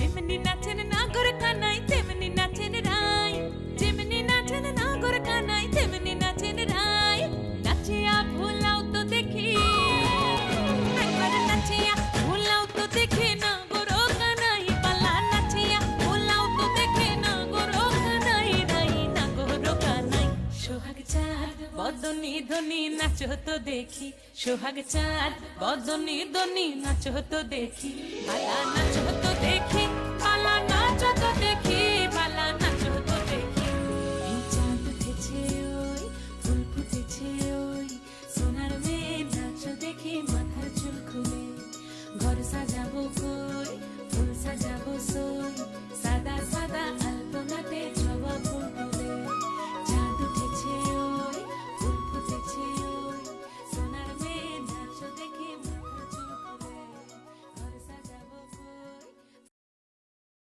যেমনি নাচেন নাগর কানাই তেমনি নাচেন রাই, যেমনি নাচেন নাগর কানাই তেমনি নাচেন রাই। নাচিয়া ভুলাও তো দেখি, একবার নাচিয়া ভুলাও তো দেখি নাগর কানাই পালা, নাচিয়া ভুলাও তো দেখি নাগর কানাই রাই, নাগর কানাই। সোহাগ চাঁদ বদনি ধনি নাচো তো দেখি, সোহাগ চাঁদ বদনি ধনি নাচো তো দেখি, পালা নাচো তো দেখি।